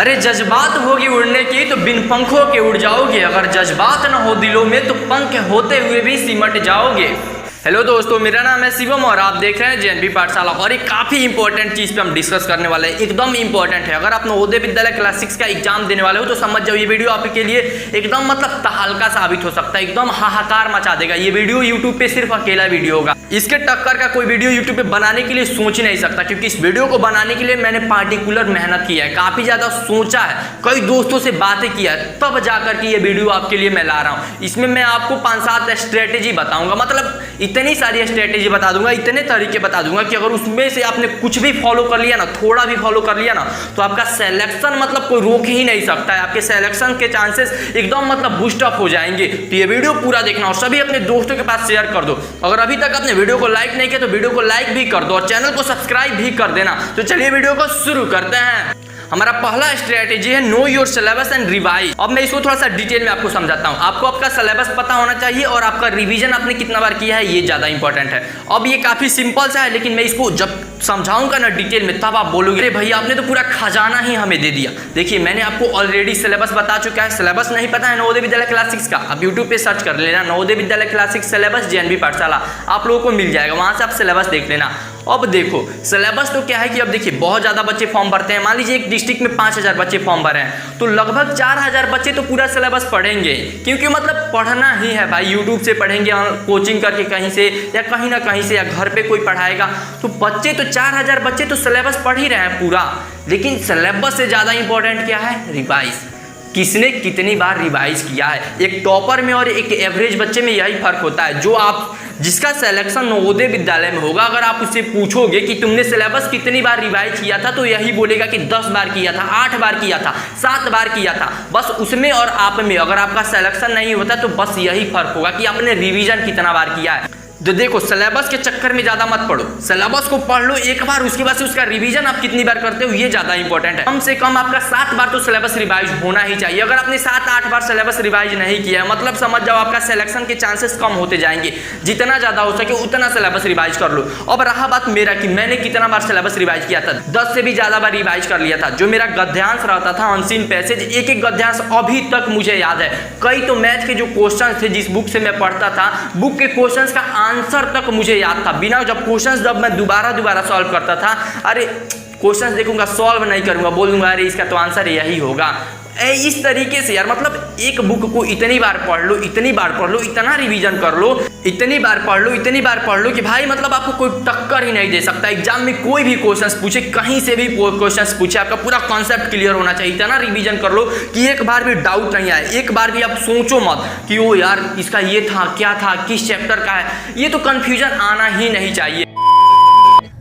अरे जज्बात होगी उड़ने की तो बिन पंखों के उड़ जाओगे, अगर जज्बात न हो दिलों में तो पंख होते हुए भी सिमट जाओगे। हेलो दोस्तों, मेरा नाम है शिवम और आप देख रहे हैं जेएनवी पाठशाला। और एक काफ़ी इंपॉर्टेंट चीज़ पे हम डिस्कस करने वाले हैं, एकदम इंपॉर्टेंट है। अगर आप नवोदय विद्यालय क्लास 6 का एग्जाम देने वाले हो तो समझ जाओ ये वीडियो आपके लिए एकदम मतलब तहलका साबित हो सकता है, एकदम हाहाकार मचा देगा। ये वीडियो यूट्यूब पे सिर्फ अकेला वीडियो होगा, इसके टक्कर का कोई वीडियो यूट्यूब पे बनाने के लिए सोच ही नहीं सकता, क्योंकि इस वीडियो को बनाने के लिए मैंने पार्टिकुलर मेहनत किया है, काफ़ी ज़्यादा सोचा है, कई दोस्तों से बातें किया है, तब जाकर के ये वीडियो आपके लिए मैं ला रहा हूँ। इसमें मैं आपको 5-7 स्ट्रेटेजी बताऊंगा, मतलब इतनी सारी स्ट्रेटेजी बता दूंगा, इतने तरीके बता दूंगा कि अगर उसमें से आपने कुछ भी फॉलो कर लिया ना, थोड़ा भी फॉलो कर लिया ना, तो आपका सिलेक्शन मतलब कोई रोक ही नहीं सकता है। आपके सिलेक्शन के चांसेस एकदम मतलब बूस्ट अप हो जाएंगे। तो ये वीडियो पूरा देखना और सभी अपने दोस्तों के पास शेयर कर दो। अगर अभी तक आपने वीडियो को लाइक नहीं किया तो वीडियो को लाइक भी कर दो और चैनल को सब्सक्राइब भी कर देना। तो चलिए वीडियो को शुरू करते हैं। हमारा पहला स्ट्रेटेजी है know your syllabus and revise. अब मैं इसको थोड़ा सा डिटेल में आपको समझाता हूँ। आपको आपका सिलेबस पता होना चाहिए और आपका रिवीजन आपने कितना बार किया है ये ज़्यादा इंपॉर्टेंट है। अब ये काफ़ी सिंपल सा है, लेकिन मैं इसको जब समझाऊंगा ना डिटेल में तब आप बोलोगे अरे भैया आपने तो पूरा खजाना ही हमें दे दिया। देखिए मैंने आपको ऑलरेडी सिलेबस बता चुका है। सिलेबस नहीं पता है नवोदय विद्यालय क्लास 6 का, आप यूट्यूब पे सर्च कर लेना Navodaya Vidyalaya class 6 syllabus JNV पाठशाला, आप लोगों को मिल जाएगा, वहाँ से आप सिलेबस देख लेना। अब देखो सिलेबस तो क्या है कि अब देखिए बहुत ज़्यादा बच्चे फॉर्म भरते हैं। मान लीजिए एक डिस्ट्रिक्ट में 5000 बच्चे फॉर्म भरे हैं तो लगभग 4000 बच्चे तो पूरा सिलेबस पढ़ेंगे, क्योंकि मतलब पढ़ना ही है भाई। यूट्यूब से पढ़ेंगे, कोचिंग करके कहीं से या कहीं ना कहीं से, या घर पे कोई पढ़ाएगा, तो बच्चे तो 4000 बच्चे तो सिलेबस पढ़ ही रहे हैं पूरा। लेकिन सिलेबस से ज़्यादा इंपॉर्टेंट क्या है? रिवाइज। किसने कितनी बार रिवाइज किया है? एक टॉपर में और एक एवरेज बच्चे में यही फर्क होता है। जो आप जिसका सिलेक्शन नवोदय विद्यालय में होगा, अगर आप उससे पूछोगे कि तुमने सिलेबस कितनी बार रिवाइज किया था, तो यही बोलेगा कि 10 बार किया था, 8 बार किया था, 7 बार किया था। बस उसमें और आप में अगर आपका सिलेक्शन नहीं होता तो बस यही फर्क होगा कि आपने रिवीजन कितना बार किया है। तो देखो सिलेबस के चक्कर में ज़्यादा मत पढ़ो, सिलेबस को पढ़ लो एक बार, उसके बाद से उसका रिवीजन आप कितनी बार करते हो ये ज़्यादा इंपॉर्टेंट है। कम से कम आपका 7 बार तो सिलेबस रिवाइज होना ही चाहिए। अगर आपने 7-8 बार सिलेबस रिवाइज नहीं किया है, मतलब समझ जाओ आपका सिलेक्शन के चांसेस कम होते जाएंगे। जितना ज़्यादा हो सके उतना सिलेबस रिवाइज कर लो। अब रहा बात मेरा कि मैंने कितना बार सिलेबस रिवाइज किया था, 10 से भी ज़्यादा बार रिवाइज कर लिया था। जो मेरा गद्यांश रहता था अनसीन पैसेज, एक गद्यांश अभी तक मुझे याद है। कई तो मैथ के जो क्वेश्चन थे जिस बुक से मैं पढ़ता था, बुक के क्वेश्चन का आंसर तक मुझे याद था। बिना जब क्वेश्चंस जब मैं दोबारा सॉल्व करता था, अरे क्वेश्चंस देखूंगा सॉल्व नहीं करूंगा, बोलूंगा अरे इसका तो आंसर यही होगा। इस तरीके से यार मतलब एक बुक को इतनी बार पढ़ लो, इतनी बार पढ़ लो, इतना रिवीजन कर लो, इतनी बार पढ़ लो, इतनी बार पढ़ लो कि भाई मतलब आपको कोई टक्कर ही नहीं दे सकता। एग्जाम में कोई भी क्वेश्चंस पूछे, कहीं से भी क्वेश्चंस पूछे, आपका पूरा कॉन्सेप्ट क्लियर होना चाहिए। इतना रिवीजन कर लो कि एक बार भी डाउट नहीं आए, एक बार भी आप सोचो मत कि ओ यार इसका ये था, क्या था, किस चैप्टर का है, ये तो कन्फ्यूजन आना ही नहीं चाहिए।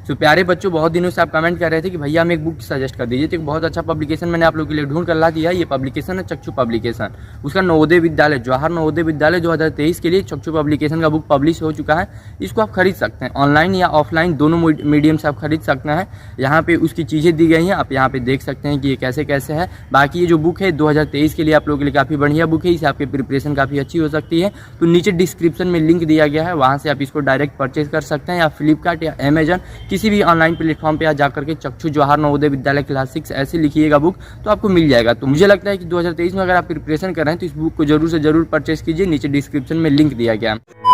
तो प्यारे बच्चों, बहुत दिनों से आप कमेंट कर रहे थे कि भैया हमें एक बुक सजेस्ट कर दीजिए, तो एक बहुत अच्छा पब्लिकेशन मैंने आप लोगों के लिए ढूंढ कर ला दिया है। ये पब्लिकेशन है चक्षु पब्लिकेशन, उसका नवोदय विद्यालय जवाहर नवोदय विद्यालय 2023 के लिए चक्षु पब्लिकेशन का बुक पब्लिश हो चुका है। इसको आप खरीद सकते हैं, ऑनलाइन या ऑफलाइन दोनों मीडियम से आप खरीद सकते हैं। यहाँ पे उसकी चीज़ें दी गई हैं, आप यहाँ पे देख सकते हैं कि ये कैसे कैसे है। बाकी ये जो बुक है 2023 के लिए आप लोगों के लिए काफ़ी बढ़िया बुक है, इससे आपकी प्रिपरेशन काफ़ी अच्छी हो सकती है। तो नीचे डिस्क्रिप्शन में लिंक दिया गया है, वहाँ से आप इसको डायरेक्ट परचेज कर सकते हैं, या फ्लिपकार्ट या अमेजन किसी भी ऑनलाइन प्लेटफॉर्म पे जाकर के चक्षु जवाहर नवोदय विद्यालय क्लास 6 ऐसे लिखिएगा बुक, तो आपको मिल जाएगा। तो मुझे लगता है कि 2023 में अगर आप प्रिपरेशन कर रहे हैं तो इस बुक को जरूर से जरूर परचेज कीजिए, नीचे डिस्क्रिप्शन में लिंक दिया गया है।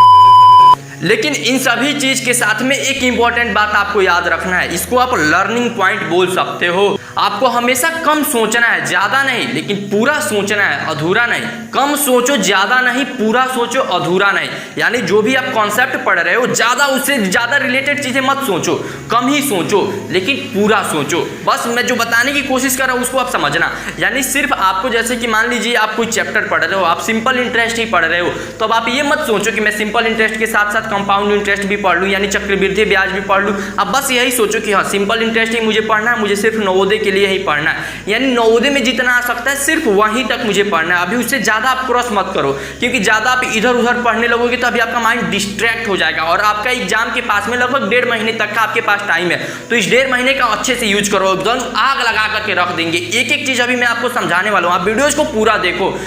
लेकिन इन सभी चीज के साथ में एक इंपॉर्टेंट बात आपको याद रखना है, इसको आप लर्निंग पॉइंट बोल सकते हो। आपको हमेशा कम सोचना है, ज्यादा नहीं, लेकिन पूरा सोचना है, अधूरा नहीं। कम सोचो, ज्यादा नहीं, पूरा सोचो, अधूरा नहीं। यानी जो भी आप कॉन्सेप्ट पढ़ रहे हो ज्यादा उससे ज्यादा रिलेटेड चीजें मत सोचो, कम ही सोचो, लेकिन पूरा सोचो। बस मैं जो बताने की कोशिश कर रहा हूँ उसको आप समझना। यानी सिर्फ आपको जैसे कि मान लीजिए आप कोई चैप्टर पढ़ रहे हो, आप सिंपल इंटरेस्ट ही पढ़ रहे हो, तो अब आप ये मत सोचो कि मैं सिंपल इंटरेस्ट के साथ साथ कंपाउंड इंटरेस्ट भी पढ़ लूँ, यानी चक्रवृद्धि ब्याज भी पढ़ लूँ। अब बस यही सोचो कि हाँ सिंपल इंटरेस्ट ही मुझे पढ़ना है, मुझे सिर्फ नवोदय के लिए ही पढ़ना है। यानी नवोदय में जितना आ सकता है सिर्फ वहीं तक मुझे पढ़ना है। अभी उससे ज़्यादा आप क्रॉस मत करो, क्योंकि ज़्यादा आप इधर उधर पढ़ने लगोगे तो अभी आपका माइंड डिस्ट्रैक्ट हो जाएगा। और आपका एग्जाम के पास में लगभग 1.5 महीने तक का आपके पास टाइम है, तो इस 1.5 महीने का अच्छे से यूज करो, एकदम आग लगा करके रख देंगे। एक एक चीज़ अभी मैं आपको समझाने वाला हूँ, आप वीडियोज़ को पूरा देखो।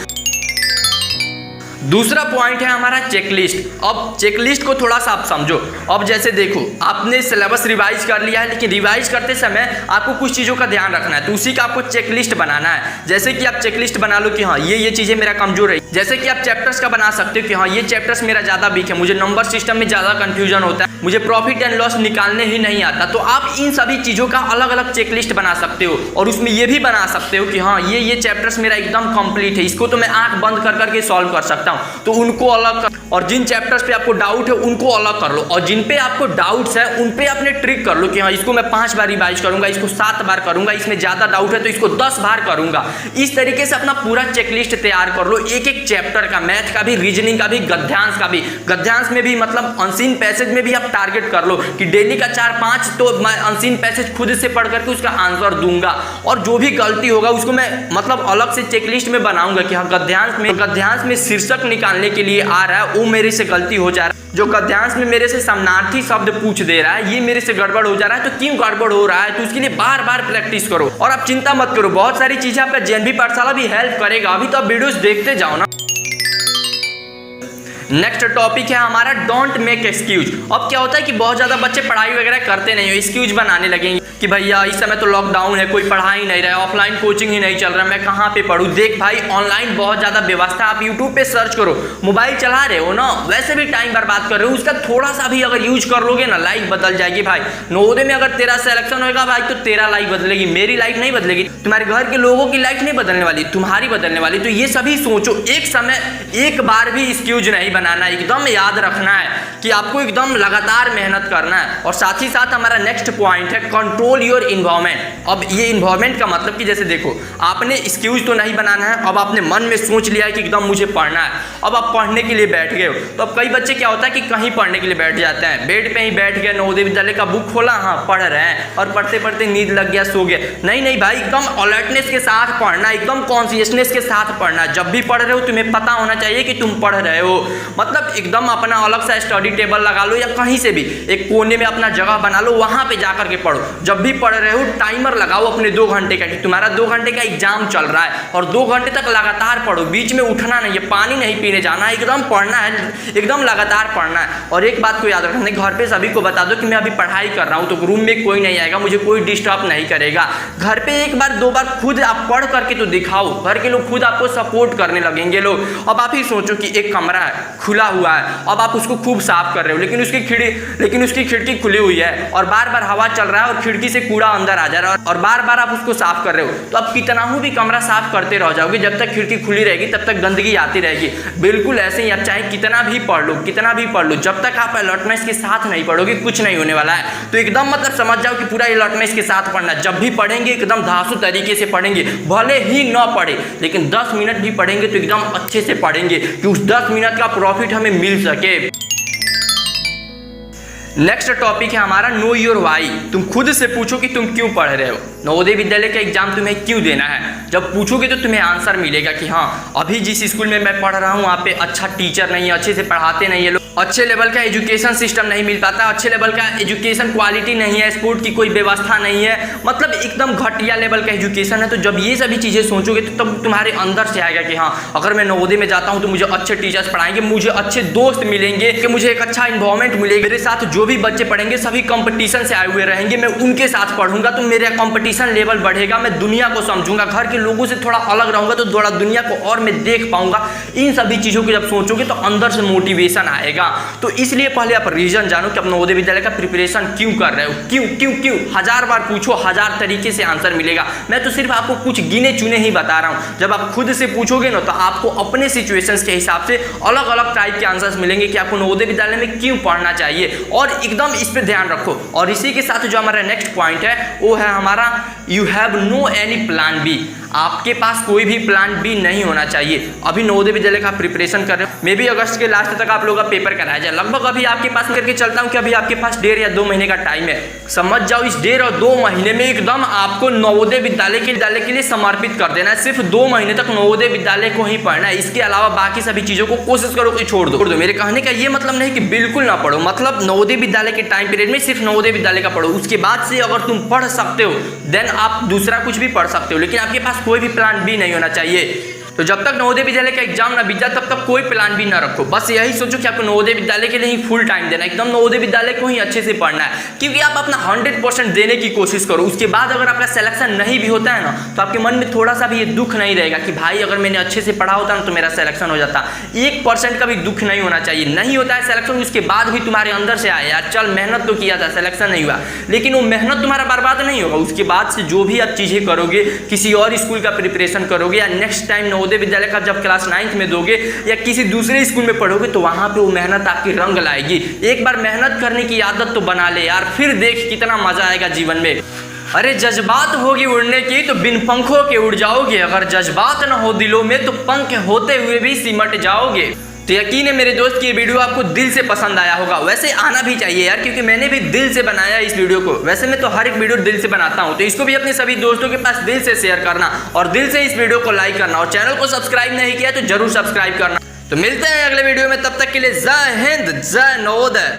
दूसरा पॉइंट है हमारा चेकलिस्ट। अब चेकलिस्ट को थोड़ा सा आप समझो। अब जैसे देखो, आपने सिलेबस रिवाइज कर लिया है, लेकिन रिवाइज करते समय आपको कुछ चीज़ों का ध्यान रखना है, तो उसी का आपको चेकलिस्ट बनाना है। जैसे कि आप चेकलिस्ट बना लो कि हाँ ये चीज़ें मेरा कमजोर है। जैसे कि आप चैप्टर्स का बना सकते हो कि हाँ ये चैप्टर्स मेरा ज़्यादा वीक है, मुझे नंबर सिस्टम में ज़्यादा कन्फ्यूजन होता है, मुझे प्रॉफिट एंड लॉस निकालने ही नहीं आता। तो आप इन सभी चीज़ों का अलग अलग चेकलिस्ट बना सकते हो और उसमें ये भी बना सकते हो कि हाँ ये चैप्टर्स मेरा एकदम कंप्लीट है, इसको तो मैं आंख बंद कर करके सॉल्व कर सकता हूँ, तो उनको अलग कर। और जिन चैप्टर्स पे आपको डाउट है उनको अलग कर लो, और जिन पे आपको डाउट्स है उन पे अपने ट्रिक कर लो कि हाँ इसको मैं 5 बार रिवाइज करूंगा, इसको 7 बार करूंगा, इसमें ज़्यादा डाउट है तो इसको 10 बार करूंगा। इस तरीके से अपना पूरा चेकलिस्ट तैयार कर लो, एक एक चैप्टर का, मैथ का भी, रीजनिंग का भी, गद्यांश का भी। गद्यांश में भी मतलब अनसीन पैसेज में भी आप टारगेट कर लो कि डेली का 4-5 तो मैं अनसीन पैसेज खुद से पढ़ करके उसका आंसर दूंगा, और जो भी गलती होगा उसको मैं मतलब अलग से चेकलिस्ट में बनाऊंगा कि हाँ गद्यांश में शीर्षक निकालने के लिए आ रहा है वो मेरे से गलती हो जा रहा है, जो गद्यांश में मेरे से समानार्थी शब्द पूछ दे रहा है ये मेरे से गड़बड़ हो जा रहा है, तो क्यों गड़बड़ हो रहा है, तो उसके लिए बार बार प्रैक्टिस करो। और आप चिंता मत करो, बहुत सारी चीजें आपका जेएनवी पाठशाला भी हेल्प करेगा, अभी तो आप वीडियोस देखते जाओ ना। नेक्स्ट टॉपिक है हमारा डोंट मेक एक्सक्यूज। अब क्या होता है कि बहुत ज़्यादा बच्चे पढ़ाई वगैरह करते नहीं हो, एक्सक्यूज बनाने लगेंगे कि भैया इस समय तो लॉकडाउन है, कोई पढ़ा ही नहीं रहा है, ऑफलाइन कोचिंग ही नहीं चल रहा, मैं कहाँ पे पढ़ूँ। देख भाई ऑनलाइन बहुत ज़्यादा व्यवस्था, आप यूट्यूब पे सर्च करो, मोबाइल चला रहे हो ना, वैसे भी टाइम बर्बाद कर रहे हो, उसका थोड़ा सा भी अगर यूज कर लोगे ना लाइफ बदल जाएगी भाई। नवोदय में अगर तेरा सिलेक्शन होगा भाई तो तेरा लाइफ बदलेगी, मेरी लाइफ नहीं बदलेगी, तुम्हारे घर के लोगों की लाइफ नहीं बदलने वाली, तुम्हारी बदलने वाली। तो ये सभी सोचो, एक समय एक बार भी एक्सक्यूज नहीं बनाना, एकदम याद रखना है कि आपको एकदम लगातार मेहनत करना है। और साथ ही साथ हमारा नेक्स्ट पॉइंट है कंट्रोल योर इन्वायरमेंट। अब ये इन्वायरमेंट का मतलब कि जैसे देखो, आपने एक्सक्यूज तो नहीं बनाना है, अब आपने मन में सोच लिया है कि एकदम मुझे पढ़ना है, अब आप पढ़ने के लिए बैठ गए हो। तो अब कई बच्चे क्या होता है कि कहीं पढ़ने के लिए बैठ जाते हैं, बेड पे ही बैठ गए, नवोदय विद्यालय का बुक खोला, हाँ पढ़ रहे हैं, और पढ़ते पढ़ते नींद लग गया, सो गए। नहीं भाई, एकदम अलर्टनेस के साथ पढ़ना, एकदम कॉन्शियसनेस के साथ पढ़ना। जब भी पढ़ रहे हो तुम्हें पता होना चाहिए कि तुम पढ़ रहे हो, मतलब एकदम अपना अलग सा स्टडी टेबल लगा लो, या कहीं से भी एक कोने में अपना जगह बना लो, वहां पे जाकर के पढ़ो। जब भी पढ़ रहे हो टाइमर लगाओ अपने 2 घंटे का, कि तुम्हारा 2 घंटे का एग्जाम चल रहा है, और 2 घंटे तक लगातार पढ़ो, बीच में उठना नहीं है, पानी नहीं पीने जाना है, एकदम पढ़ना है, एकदम लगातार पढ़ना है। और एक बात को याद रखना, घर पे सभी को बता दो कि मैं अभी पढ़ाई कर रहा हूँ, तो रूम में कोई नहीं आएगा, मुझे कोई डिस्टर्ब नहीं करेगा। घर पे 1 बार 2 बार खुद आप पढ़ करके तो दिखाओ, घर के लोग खुद आपको सपोर्ट करने लगेंगे लोग। अब आप ही सोचो कि एक कमरा है, खुला हुआ है, अब आप उसको खूब साफ कर रहे हो, लेकिन उसकी खिड़की खुली हुई है, और बार बार हवा चल रहा है, और खिड़की से कूड़ा अंदर आ जा रहा है, और बार बार आप उसको साफ कर रहे हो, तो आप कितना भी कमरा साफ करते रह जाओगे, जब तक खिड़की खुली रहेगी तब तक गंदगी आती रहेगी। बिल्कुल ऐसे ही आप चाहे कितना भी पढ़ लो, जब तक आप अलर्टनेस के साथ नहीं पढ़ोगे कुछ नहीं होने वाला है। तो एकदम मतलब समझ जाओ कि पूरा अलर्टनेस के साथ पढ़ना, जब भी पढ़ेंगे एकदम धांसू तरीके से पढ़ेंगे, भले ही न पढ़े लेकिन 10 मिनट भी पढ़ेंगे तो एकदम अच्छे से पढ़ेंगे कि उस 10 मिनट का प्रॉफिट हमें मिल सके। नेक्स्ट टॉपिक है हमारा नो योर वाई। तुम खुद से पूछो कि तुम क्यों पढ़ रहे हो, नवोदय विद्यालय का एग्जाम तुम्हें क्यों देना है। जब पूछोगे तो तुम्हें आंसर मिलेगा कि हाँ अभी जिस स्कूल में मैं पढ़ रहा हूँ वहाँ पे अच्छा टीचर नहीं है, अच्छे से पढ़ाते नहीं है लोग, अच्छे लेवल का एजुकेशन सिस्टम नहीं मिल पाता, अच्छे लेवल का एजुकेशन क्वालिटी नहीं है, स्पोर्ट की कोई व्यवस्था नहीं है, मतलब एकदम घटिया लेवल का एजुकेशन है। तो जब ये सभी चीज़ें सोचोगे तो तब तुम्हारे अंदर से आएगा कि हाँ अगर मैं नवोदय में जाता हूँ तो मुझे अच्छे टीचर्स पढ़ाएंगे, मुझे अच्छे दोस्त मिलेंगे, कि मुझे एक अच्छा इन्वायरमेंट मिलेगा, मेरे साथ जो भी बच्चे पढ़ेंगे सभी कंपटीशन से आए हुए रहेंगे, मैं उनके साथ पढ़ूंगा तो मेरा कंपटीशन लेवल बढ़ेगा, मैं दुनिया को समझूंगा, घर के लोगों से थोड़ा अलग रहूंगा तो थोड़ा दुनिया को और मैं देख पाऊंगा। इन सभी चीज़ों को जब सोचोगे तो अंदर से मोटिवेशन आएगा। तो इसलिए पहले आप रीजन जानो कि आप नवोदय विद्यालय का प्रिपरेशन क्यों कर रहे हो, क्यों 1000 बार पूछो, 1000 तरीके से आंसर मिलेगा। मैं तो सिर्फ आपको कुछ गिने चुने ही बता रहा हूँ। जब आप खुद से पूछोगे ना तो आपको अपने सिचुएशंस के हिसाब से अलग अलग टाइप के आंसर्स मिलेंगे कि आपको नवोदय विद्यालय में क्यों पढ़ना चाहिए, और एकदम इस पर ध्यान रखो। और इसी के साथ जो हमारा नेक्स्ट पॉइंट है वो है हमारा you have no any plan B. आपके पास कोई भी प्लान बी नहीं होना चाहिए। अभी नवोदय विद्यालय का प्रिपरेशन कर रहे हो, मे भी अगस्त के लास्ट तक आप लोग का पेपर कराया जाए, लगभग अभी आपके पास करके चलता हूँ कि अभी आपके पास 1.5 या 2 महीने का टाइम है। समझ जाओ इस 1.5 और 2 महीने में एकदम आपको नवोदय विद्यालय के लिए समर्पित कर देना है। सिर्फ 2 महीने तक नवोदय विद्यालय को ही पढ़ना है, इसके अलावा बाकी सभी चीज़ों को कोशिश करो कि छोड़ दो। मेरे कहने का ये मतलब नहीं कि बिल्कुल ना पढ़ो, मतलब नवोदय विद्यालय के टाइम पीरियड में सिर्फ नवोदय विद्यालय का पढ़ो, उसके बाद से अगर तुम पढ़ सकते हो देन आप दूसरा कुछ भी पढ़ सकते हो, लेकिन आपके पास कोई भी प्लान बी नहीं होना चाहिए। तो जब तक नवोदय विद्यालय का एग्जाम ना बीत जाए तब तब तक कोई प्लान भी ना रखो, बस यही सोचो कि आपको नवोदय विद्यालय के लिए ही फुल टाइम देना है, एकदम नवोदय विद्यालय को ही अच्छे से पढ़ना है, क्योंकि आप अपना 100% देने की कोशिश करो। उसके बाद अगर आपका सिलेक्शन नहीं भी होता है ना, तो आपके मन में थोड़ा सा भी ये दुख नहीं रहेगा कि भाई अगर मैंने अच्छे से पढ़ा होता ना तो मेरा सिलेक्शन हो जाता। 1% का भी दुख नहीं होना चाहिए। नहीं होता है सिलेक्शन, उसके बाद भी तुम्हारे अंदर से आया यार चल मेहनत तो किया था, सिलेक्शन नहीं हुआ, लेकिन वो मेहनत तुम्हारा बर्बाद नहीं होगा। उसके बाद से जो भी आप चीज़ें करोगे, किसी और स्कूल का प्रिपरेशन करोगे, या नेक्स्ट टाइम नवोदय विद्यालय का जब क्लास 9th में दोगे या किसी दूसरे स्कूल में पढ़ोगे, तो वहाँ पे वो मेहनत आपकी रंग लाएगी। एक बार मेहनत करने की आदत तो बना ले यार, फिर देख कितना मजा आएगा जीवन में। अरे जज्बात होगी उड़ने की तो बिन पंखों के उड़ जाओगे, अगर जज्बात न हो दिलों में तो पंख होते हुए भी सिमट जाओगे। तो यकीन है मेरे दोस्त कि ये वीडियो आपको दिल से पसंद आया होगा। वैसे आना भी चाहिए यार, क्योंकि मैंने भी दिल से बनाया इस वीडियो को। वैसे मैं तो हर एक वीडियो दिल से बनाता हूँ, तो इसको भी अपने सभी दोस्तों के पास दिल से शेयर करना और दिल से इस वीडियो को लाइक करना, और चैनल को सब्सक्राइब नहीं किया तो जरूर सब्सक्राइब करना। तो मिलते हैं अगले वीडियो में, तब तक के लिए जय हिंद, जय नवोदय।